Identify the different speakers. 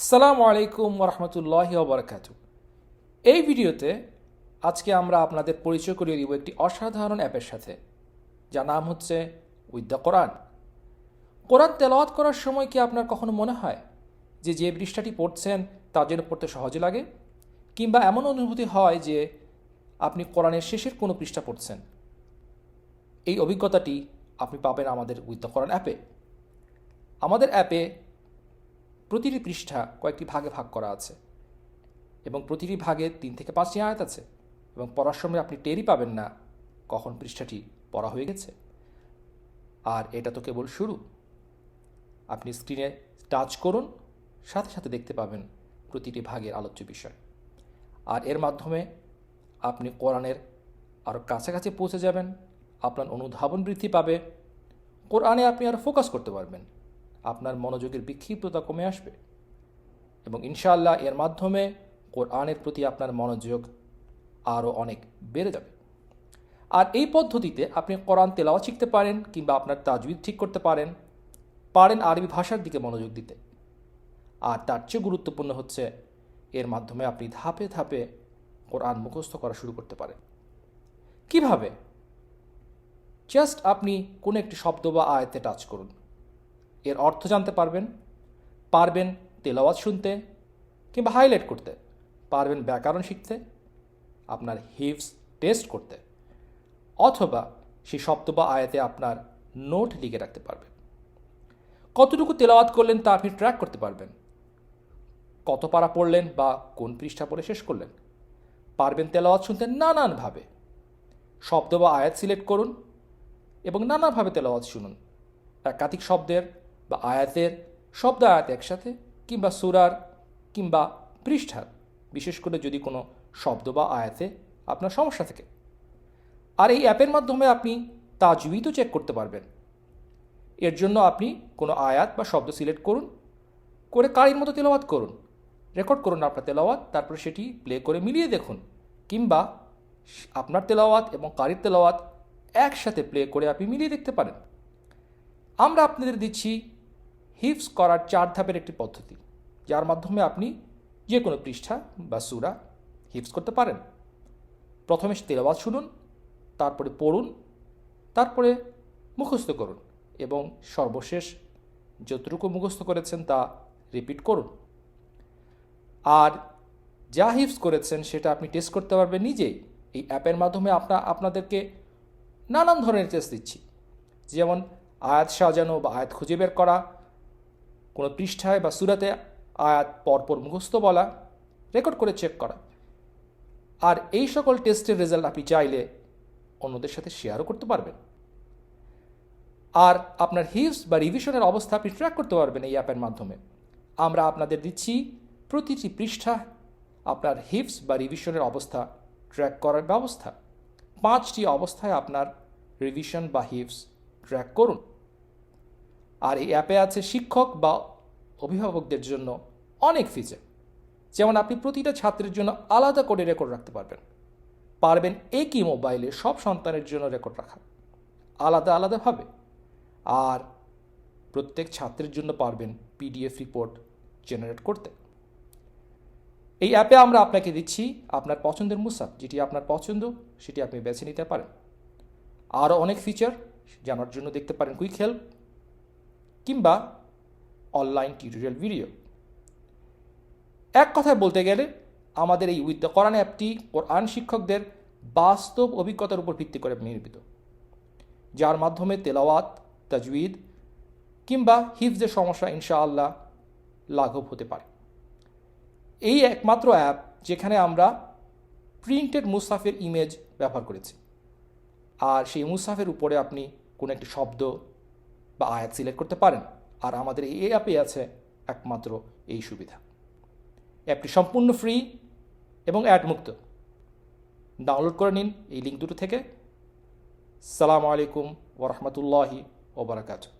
Speaker 1: আসসালামু আলাইকুম ওরহমতুল্লাহি ওবরাকাতু। এই ভিডিওতে আজকে আমরা আপনাদের পরিচয় করিয়ে দিব একটি অসাধারণ অ্যাপের সাথে, যার নাম হচ্ছে উইথ দ্য কোরআন। কোরআন তেলাওয়াত করার সময় কি আপনার কখনো মনে হয় যে পৃষ্ঠাটি পড়ছেন তার জন্য পড়তে সহজে লাগে, কিংবা এমন অনুভূতি হয় যে আপনি কোরআনের শেষের কোনো পৃষ্ঠা পড়ছেন? এই অভিজ্ঞতাটি আপনি পাবেন আমাদের উইথ দ্য কোরআন অ্যাপে। আমাদের অ্যাপে প্রতিটি পৃষ্ঠা কয়েকটি ভাগে ভাগ করা আছে এবং প্রতিটি ভাগে 3 থেকে 5টি আয়াত আছে, এবং পড়ার সময় আপনি টেরই পাবেন না কখন পৃষ্ঠাটি পড়া হয়ে গেছে। আর এটা তো কেবল শুরু। আপনি স্ক্রিনে টাচ করুন, সাথে সাথে দেখতে পাবেন প্রতিটি ভাগের আলোচ্য বিষয়। আর এর মাধ্যমে আপনি কোরআনের আরও কাছাকাছি পৌঁছে যাবেন, আপনার অনুধাবন বৃদ্ধি পাবে, কোরআনে আপনি আরও ফোকাস করতে পারবেন, আপনার মনোযোগের বিক্ষিপ্ততা কমে আসবে এবং ইনশাআল্লাহ এর মাধ্যমে কোরআনের প্রতি আপনার মনোযোগ আরও অনেক বেড়ে যাবে। আর এই পদ্ধতিতে আপনি কোরআন তেলাওয়াত শিখতে পারেন, কিংবা আপনার তাজউইদ ঠিক করতে পারেন আরবি ভাষার দিকে মনোযোগ দিতে। আর তার চেয়ে গুরুত্বপূর্ণ হচ্ছে এর মাধ্যমে আপনি ধাপে ধাপে কোরআন মুখস্থ করা শুরু করতে পারেন। কিভাবে? জাস্ট আপনি কোনো একটি শব্দ বা আয়াতে টাচ করুন, এর অর্থ জানতে পারবেন তেলাওয়াত শুনতে কিংবা হাইলাইট করতে, পারবেন ব্যাকরণ শিখতে, আপনার হিফজ টেস্ট করতে, অথবা সেই শব্দ বা আয়াতে আপনার নোট লিখে রাখতে পারবেন। কতটুকু তেলাওয়াত করলেন তা আপনি ট্র্যাক করতে পারবেন। কত পারা পড়লেন বা কোন পৃষ্ঠা পড়ে শেষ করলেন। পারবেন তেলাওয়াত শুনতে নানানভাবে। শব্দ বা আয়াত সিলেক্ট করুন এবং নানাভাবে তেলাওয়াত শুনুন। একাধিক শব্দের বা আয়াতের শব্দ আয়াত একসাথে, কিংবা সূরার কিংবা পৃষ্ঠার, বিশেষ করে যদি কোনো শব্দ বা আয়াতে আপনার সমস্যা থাকে। আর এই অ্যাপের মাধ্যমে আপনি তাজউইদও চেক করতে পারবেন। এর জন্য আপনি কোনো আয়াত বা শব্দ সিলেক্ট করুন, করে কারির মতো তেলাওয়াত করুন, রেকর্ড করুন আপনার তেলাওয়াত, তারপরে সেটি প্লে করে মিলিয়ে দেখুন, কিংবা আপনার তেলাওয়াত এবং কারির তেলাওয়াত একসাথে প্লে করে আপনি মিলিয়ে দেখতে পারেন। আমরা আপনাদের দিচ্ছি হিফজ করার 4 ধাপের একটি পদ্ধতি, যার মাধ্যমে আপনি যে কোনো পৃষ্ঠা বা সূরা হিফজ করতে পারেন। প্রথমে তেলাওয়াত শুনুন, তারপরে পড়ুন, তারপরে মুখস্থ করুন, এবং সর্বশেষ যতটুকু মুখস্থ করেছেন তা রিপিট করুন। আর যা হিফজ করেছেন সেটা আপনি টেস্ট করতে পারবেন নিজেই। এই অ্যাপের মাধ্যমে আপনাদেরকে নানান ধরনের টেস্ট দিচ্ছি, যেমন আয়াত সাজানো বা আয়াত খুঁজে বের করা, কোনো পৃষ্ঠায় বা সূরাতে আয়াত পরপর মুখস্থ বলা, রেকর্ড করে চেক করা। আর এই সকল টেস্টের রেজাল্ট আপনি চাইলে অন্যদের সাথে শেয়ারও করতে পারবেন। আর আপনার হিফজ বা রিভিশনের অবস্থা আপনি ট্র্যাক করতে পারবেন এই অ্যাপের মাধ্যমে। আমরা আপনাদের দিচ্ছি প্রতিটি পৃষ্ঠা আপনার হিফজ বা রিভিশনের অবস্থা ট্র্যাক করার ব্যবস্থা। 5টি অবস্থায় আপনার রিভিশন বা হিফজ ট্র্যাক করুন। আর এই অ্যাপে আছে শিক্ষক বা অভিভাবকদের জন্য অনেক ফিচার, যেমন আপনি প্রতিটা ছাত্রের জন্য আলাদা করে রেকর্ড রাখতে পারবেন একই মোবাইলে সব সন্তানের জন্য রেকর্ড রাখা আলাদা আলাদাভাবে। আর প্রত্যেক ছাত্রের জন্য পারবেন পিডিএফ রিপোর্ট জেনারেট করতে। এই অ্যাপে আমরা আপনাকে দিচ্ছি আপনার পছন্দের মুসাফ, যেটি আপনার পছন্দ সেটি আপনি বেছে নিতে পারেন। আরও অনেক ফিচার জানার জন্য দেখতে পারেন কুইক হেল্প কিংবা অনলাইন টিউটোরিয়াল ভিডিও। এক কথায় বলতে গেলে আমাদের এই উইথ দ্য কোরআন অ্যাপটি কোরআন শিক্ষকদের বাস্তব অভিজ্ঞতার উপর ভিত্তি করে নির্মিত, যার মাধ্যমে তেলাওয়াত, তাজউইদ কিংবা হিফজের সমস্যা ইনশাআল্লাহ লাঘব হতে পারে। এই একমাত্র অ্যাপ যেখানে আমরা প্রিন্টেড মুসাফের ইমেজ ব্যবহার করেছি। আর সেই মুসাফের উপরে আপনি কোনো একটি শব্দ বা আয়াত সিলেক্ট করতে পারেন। আর আমাদের এই অ্যাপে আছে একমাত্র এই সুবিধা। অ্যাপটি সম্পূর্ণ ফ্রি এবং অ্যাডমুক্ত। ডাউনলোড করে নিন এই লিঙ্ক দুটো থেকে। আসসালামু আলাইকুম ওয়া রাহমাতুল্লাহি ওয়া বারাকাতুহু।